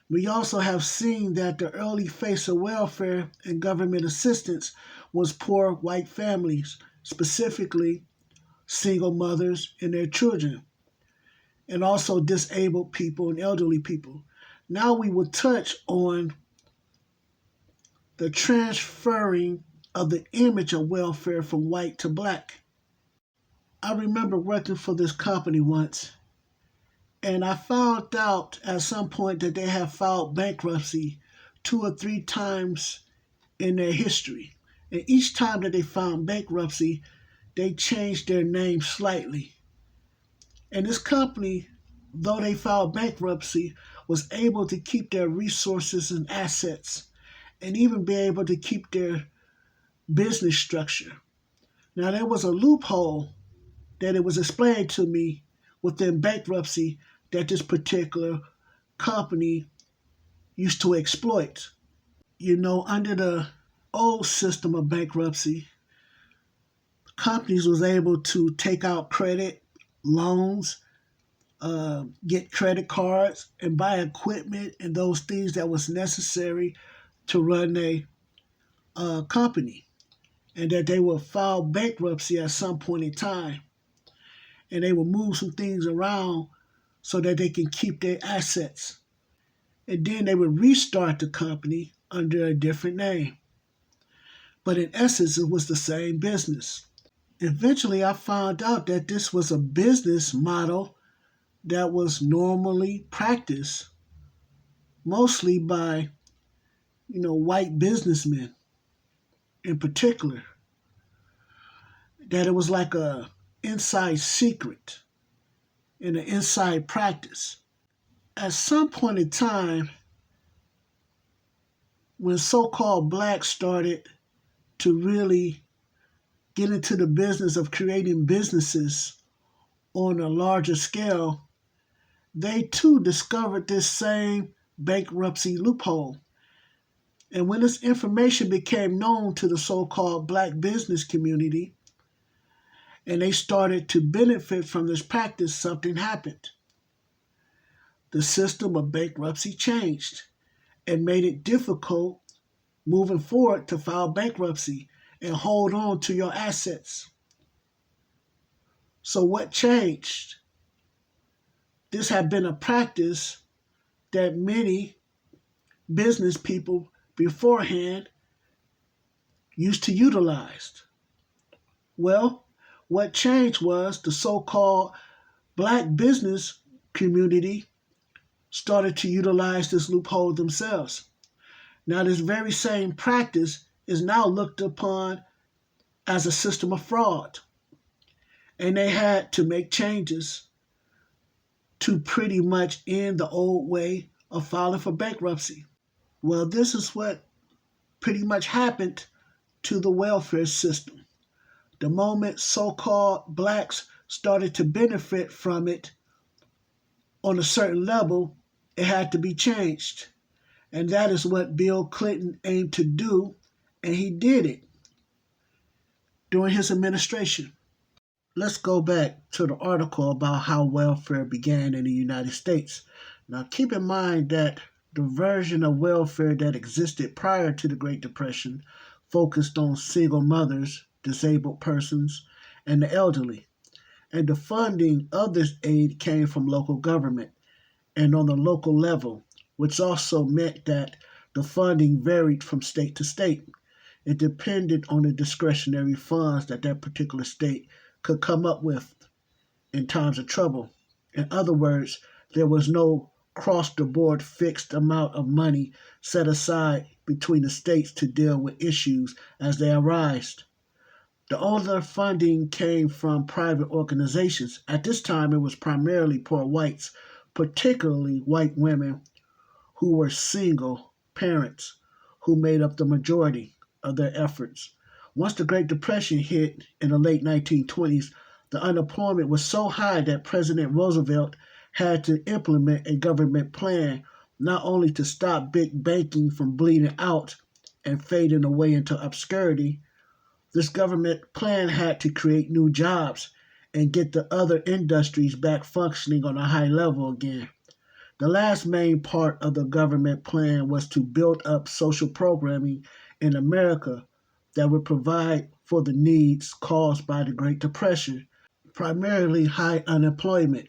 We also have seen that the early face of welfare and government assistance was poor white families, specifically single mothers and their children, and also disabled people and elderly people. Now we will touch on the transferring of the image of welfare from white to black. I remember working for this company once, and I found out at some point that they have filed bankruptcy 2 or 3 times in their history. And each time that they filed bankruptcy, they changed their name slightly. And this company, though they filed bankruptcy, was able to keep their resources and assets and even be able to keep their business structure. Now, there was a loophole that it was explained to me within bankruptcy that this particular company used to exploit. Under the old system of bankruptcy, companies was able to take out credit, loans, get credit cards, and buy equipment and those things that was necessary to run a company, and that they will file bankruptcy at some point in time, and they will move some things around so that they can keep their assets, and then they would restart the company under a different name. But in essence, it was the same business. Eventually, I found out that this was a business model that was normally practiced mostly by, white businessmen in particular. That it was like a inside secret and an inside practice. At some point in time, when so-called blacks started to really get into the business of creating businesses on a larger scale, they too discovered this same bankruptcy loophole. And when this information became known to the so-called black business community and they started to benefit from this practice, something happened. The system of bankruptcy changed and made it difficult moving forward to file bankruptcy and hold on to your assets. So what changed? This had been a practice that many business people beforehand used to utilize. Well, what changed was the so-called black business community started to utilize this loophole themselves. Now, this very same practice is now looked upon as a system of fraud, and they had to make changes to pretty much end the old way of filing for bankruptcy. Well, this is what pretty much happened to the welfare system. The moment so-called blacks started to benefit from it on a certain level, it had to be changed. And that is what Bill Clinton aimed to do, and he did it during his administration. Let's go back to the article about how welfare began in the United States. Now, keep in mind that the version of welfare that existed prior to the Great Depression focused on single mothers, disabled persons, and the elderly. And the funding of this aid came from local government and on the local level, which also meant that the funding varied from state to state. It depended on the discretionary funds that that particular state could come up with in times of trouble. In other words, there was no cross-the-board fixed amount of money set aside between the states to deal with issues as they arise. The older funding came from private organizations. At this time, it was primarily poor whites, particularly white women who were single parents, who made up the majority of their efforts. Once the Great Depression hit in the late 1920s, the unemployment was so high that President Roosevelt had to implement a government plan not only to stop big banking from bleeding out and fading away into obscurity. This government plan had to create new jobs and get the other industries back functioning on a high level again. The last main part of the government plan was to build up social programming in America that would provide for the needs caused by the Great Depression, primarily high unemployment,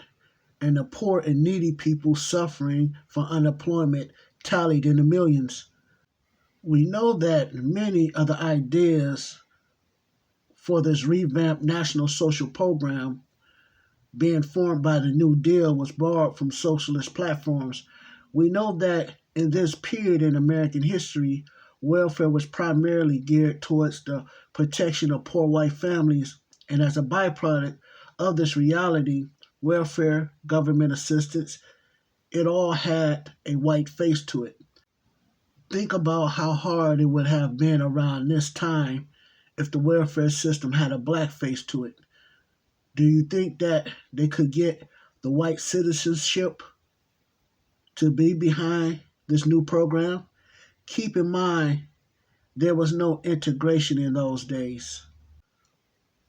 and the poor and needy people suffering from unemployment tallied in the millions. We know that many of the ideas for this revamped national social program being formed by the New Deal was borrowed from socialist platforms. We know that in this period in American history, welfare was primarily geared towards the protection of poor white families, and as a byproduct of this reality, welfare, government assistance, it all had a white face to it. Think about how hard it would have been around this time if the welfare system had a black face to it. Do you think that they could get the white citizenship to be behind this new program? Keep in mind, there was no integration in those days.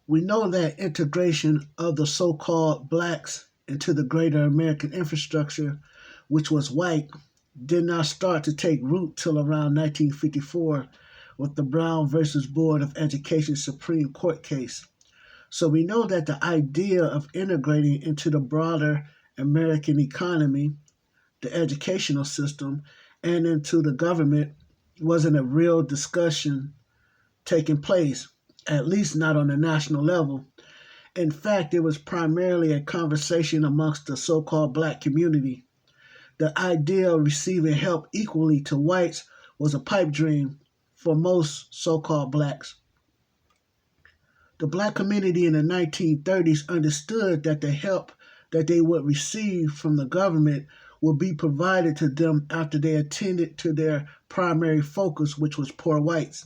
We know that integration of the so-called blacks into the greater American infrastructure, which was white, did not start to take root till around 1954 with the Brown versus Board of Education Supreme Court case. So we know that the idea of integrating into the broader American economy, the educational system, and into the government wasn't a real discussion taking place, at least not on a national level. In fact, it was primarily a conversation amongst the so-called black community. The idea of receiving help equally to whites was a pipe dream for most so-called blacks. The black community in the 1930s understood that the help that they would receive from the government would be provided to them after they attended to their primary focus, which was poor whites.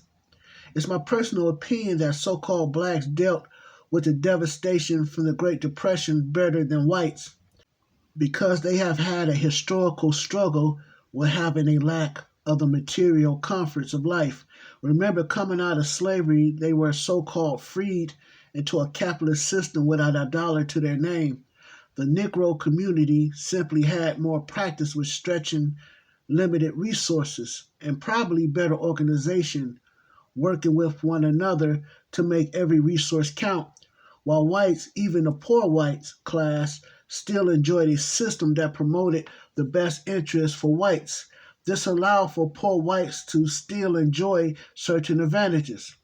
It's my personal opinion that so-called blacks dealt with the devastation from the Great Depression better than whites because they have had a historical struggle with having a lack of the material comforts of life. Remember, coming out of slavery, they were so-called freed into a capitalist system without a dollar to their name. The Negro community simply had more practice with stretching limited resources and probably better organization, working with one another to make every resource count, while whites, even the poor whites class, still enjoyed a system that promoted the best interests for whites. This allowed for poor whites to still enjoy certain advantages.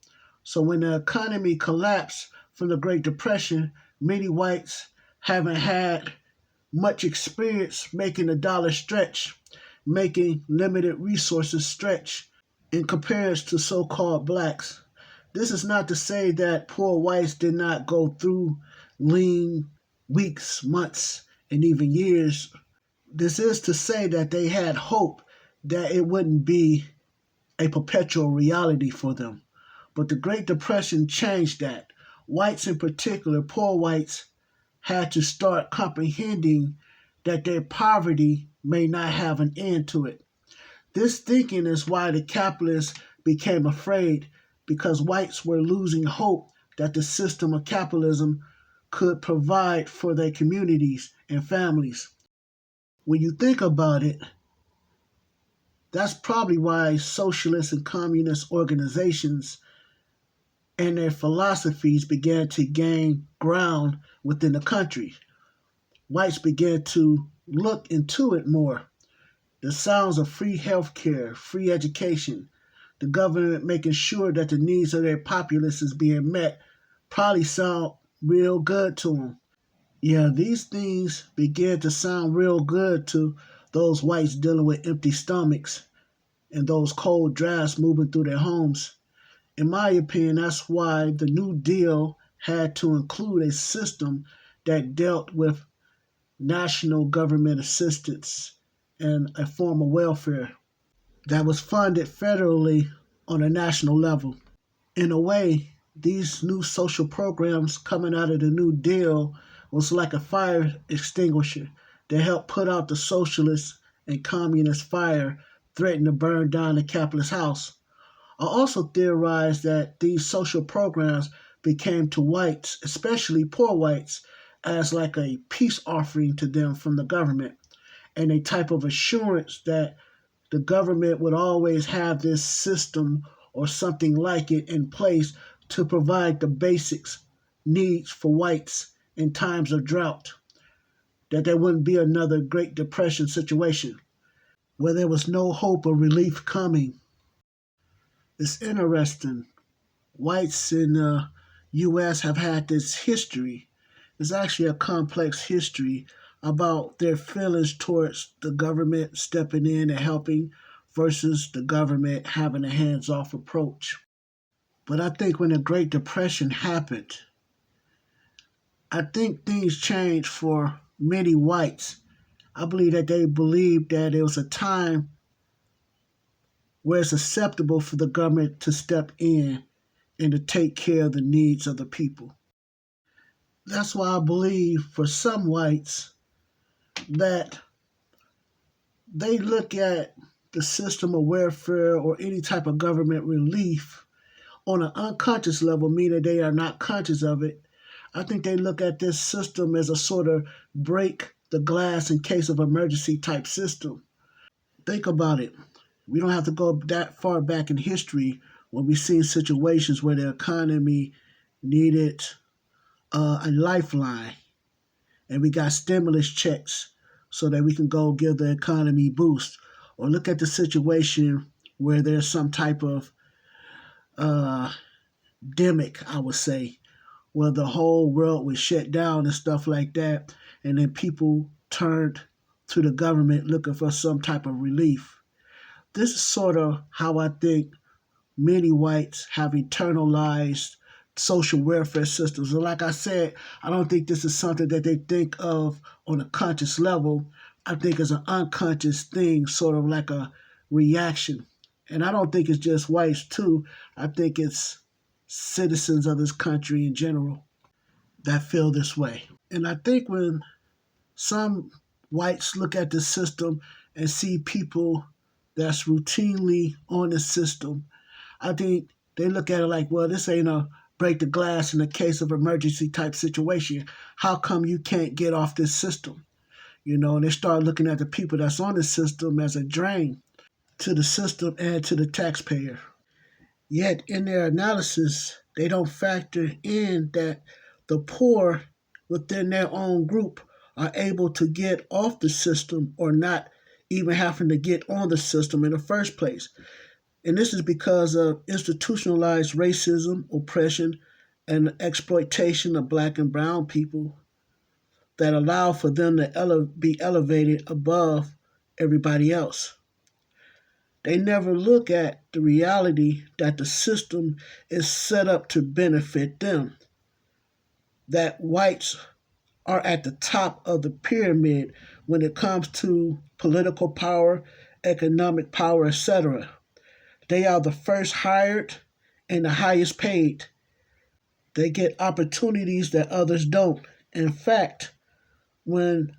So when the economy collapsed from the Great Depression, many whites haven't had much experience making a dollar stretch, making limited resources stretch in comparison to so-called blacks. This is not to say that poor whites did not go through lean weeks, months, and even years. This is to say that they had hope that it wouldn't be a perpetual reality for them. But the Great Depression changed that. Whites, in particular, poor whites, had to start comprehending that their poverty may not have an end to it. This thinking is why the capitalists became afraid, because whites were losing hope that the system of capitalism could provide for their communities and families. When you think about it, that's probably why socialist and communist organizations and their philosophies began to gain ground within the country. Whites began to look into it more. The sounds of free healthcare, free education, the government making sure that the needs of their populace is being met probably sound real good to them. Yeah, these things began to sound real good to those whites dealing with empty stomachs and those cold drafts moving through their homes. In my opinion, that's why the New Deal had to include a system that dealt with national government assistance and a form of welfare that was funded federally on a national level. In a way, these new social programs coming out of the New Deal was like a fire extinguisher that helped put out the socialist and communist fire threatening to burn down the capitalist house. I also theorize that these social programs became to whites, especially poor whites, as like a peace offering to them from the government and a type of assurance that the government would always have this system or something like it in place to provide the basics needs for whites in times of drought, that there wouldn't be another Great Depression situation where there was no hope of relief coming. It's interesting. Whites in the U.S. have had this history. It's actually a complex history about their feelings towards the government stepping in and helping versus the government having a hands-off approach. But I think when the Great Depression happened, I think things changed for many whites. I believe that they believed that it was a time where it's acceptable for the government to step in and to take care of the needs of the people. That's why I believe for some whites that they look at the system of welfare or any type of government relief on an unconscious level, meaning they are not conscious of it. I think they look at this system as a sort of break the glass in case of emergency type system. Think about it. We don't have to go that far back in history when we've seen situations where the economy needed a lifeline and we got stimulus checks so that we can go give the economy a boost. Or look at the situation where there's some type of demic, I would say, where the whole world was shut down and stuff like that, and then people turned to the government looking for some type of relief. This is sort of how I think many whites have internalized social welfare systems. And like I said, I don't think this is something that they think of on a conscious level. I think it's an unconscious thing, sort of like a reaction And I don't think it's just whites too. I think it's citizens of this country in general that feel this way. And I think when some whites look at the system and see people that's routinely on the system, I think they look at it like, well, this ain't a break the glass in a case of emergency type situation. How come you can't get off this system? And they start looking at the people that's on the system as a drain to the system and to the taxpayer. Yet in their analysis, they don't factor in that the poor within their own group are able to get off the system or not even having to get on the system in the first place. And this is because of institutionalized racism, oppression, and exploitation of black and brown people that allow for them to be elevated above everybody else. They never look at the reality that the system is set up to benefit them, that whites are at the top of the pyramid when it comes to political power, economic power, etc. They are the first hired and the highest paid. They get opportunities that others don't. In fact, when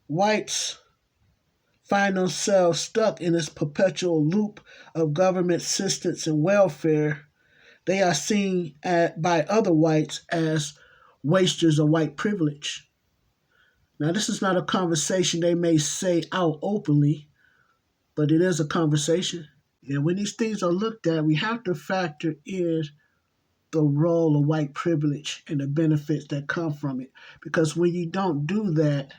whites find themselves stuck in this perpetual loop of government assistance and welfare, they are seen by other whites as wasters of white privilege. Now, this is not a conversation they may say out openly, but it is a conversation. And when these things are looked at, we have to factor in the role of white privilege and the benefits that come from it. Because when you don't do that,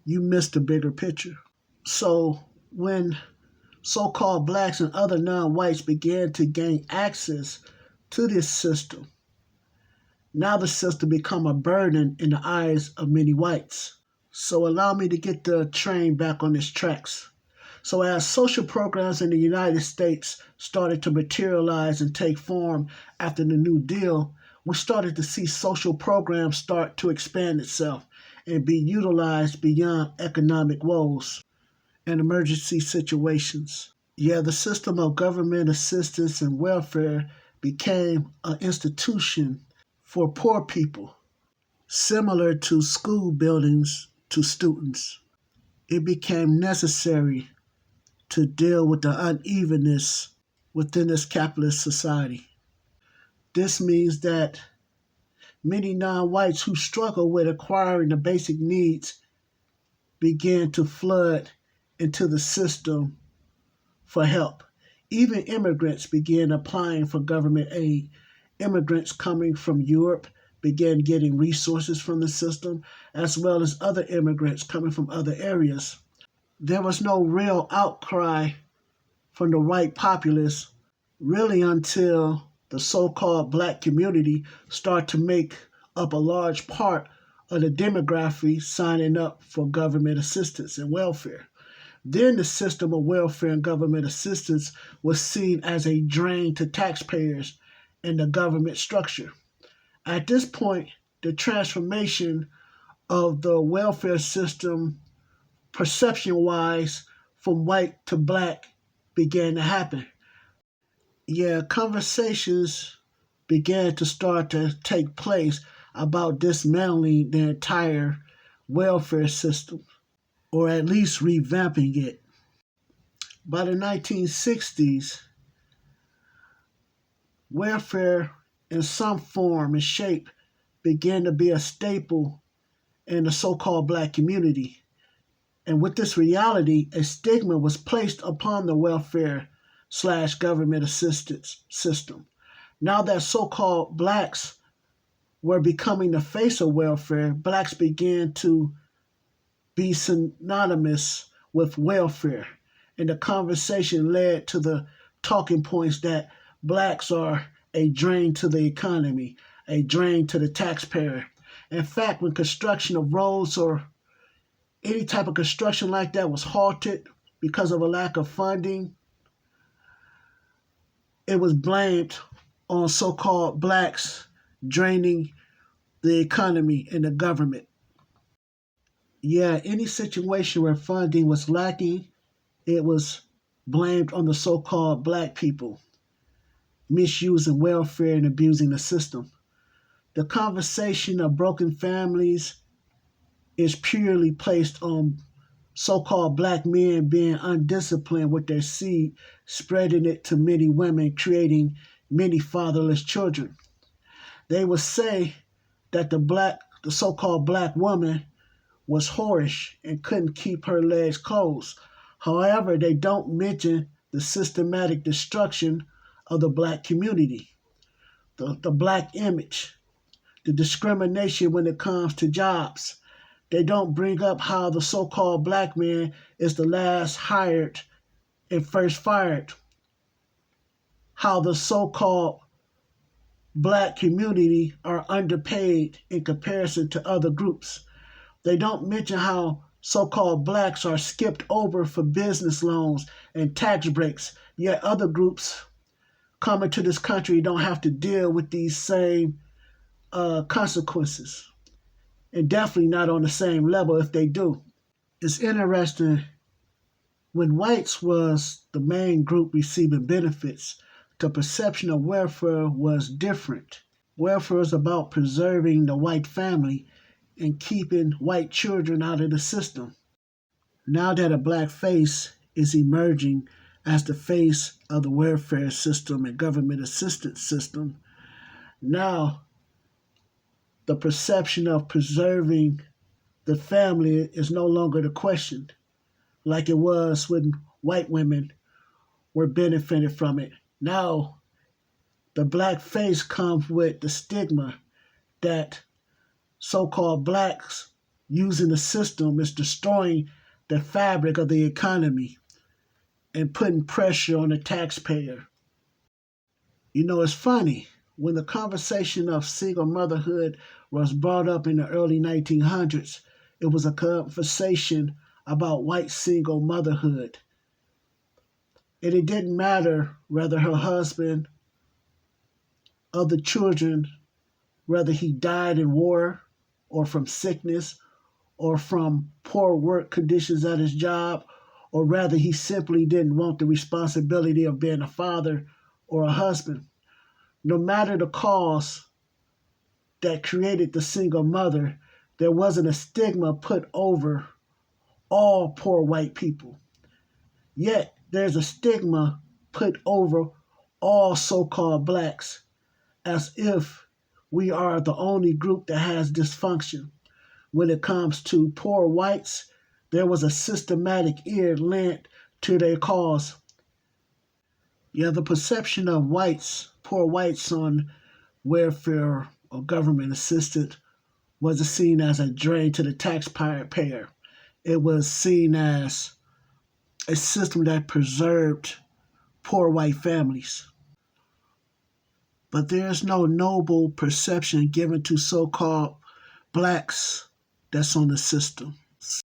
you miss the bigger picture. So when so-called blacks and other non-whites began to gain access to this system, now the system become a burden in the eyes of many whites. So allow me to get the train back on its tracks. So as social programs in the United States started to materialize and take form after the New Deal, we started to see social programs start to expand itself and be utilized beyond economic woes and emergency situations. Yeah, the system of government assistance and welfare became an institution for poor people, similar to school buildings to students. It became necessary to deal with the unevenness within this capitalist society. This means that many non-whites who struggle with acquiring the basic needs began to flood into the system for help. Even immigrants began applying for government aid. Immigrants coming from Europe began getting resources from the system, as well as other immigrants coming from other areas. There was no real outcry from the white populace really until the so-called black community started to make up a large part of the demography signing up for government assistance and welfare. Then the system of welfare and government assistance was seen as a drain to taxpayers and the government structure. At this point, the transformation of the welfare system, perception-wise, from white to black began to happen. Yeah, conversations began to start to take place about dismantling the entire welfare system, or at least revamping it. By the 1960s, welfare in some form and shape began to be a staple in the so-called black community. And with this reality, a stigma was placed upon the welfare / government assistance system. Now that so-called blacks were becoming the face of welfare, blacks began to be synonymous with welfare. And the conversation led to the talking points that blacks are a drain to the economy, a drain to the taxpayer. In fact, when construction of roads or any type of construction like that was halted because of a lack of funding, it was blamed on so-called blacks draining the economy and the government. Yeah, any situation where funding was lacking, it was blamed on the so-called black people, misusing welfare and abusing the system. The conversation of broken families is purely placed on so-called black men being undisciplined with their seed, spreading it to many women, creating many fatherless children. They would say that the so-called black woman was whorish and couldn't keep her legs closed. However, they don't mention the systematic destruction of the black community, the black image, the discrimination when it comes to jobs. They don't bring up how the so-called black man is the last hired and first fired, how the so-called black community are underpaid in comparison to other groups. They don't mention how so-called blacks are skipped over for business loans and tax breaks, yet other groups coming to this country don't have to deal with these same consequences, and definitely not on the same level if they do. It's interesting, when whites was the main group receiving benefits, the perception of welfare was different. Welfare is about preserving the white family and keeping white children out of the system. Now that a black face is emerging as the face of the welfare system and government assistance system, now the perception of preserving the family is no longer the question, like it was when white women were benefited from it. Now, the black face comes with the stigma that so-called blacks using the system is destroying the fabric of the economy and putting pressure on the taxpayer. You know, it's funny, when the conversation of single motherhood was brought up in the early 1900s, it was a conversation about white single motherhood. And it didn't matter whether her husband, other children, whether he died in war or from sickness or from poor work conditions at his job, or rather he simply didn't want the responsibility of being a father or a husband. No matter the cause that created the single mother, there wasn't a stigma put over all poor white people. Yet there's a stigma put over all so-called blacks, as if we are the only group that has dysfunction. When it comes to poor whites, there was a systematic ear lent to their cause. Yeah, the perception of whites, poor whites on welfare or government assistance wasn't seen as a drain to the taxpayer. It was seen as a system that preserved poor white families. But there is no noble perception given to so-called blacks that's on the system.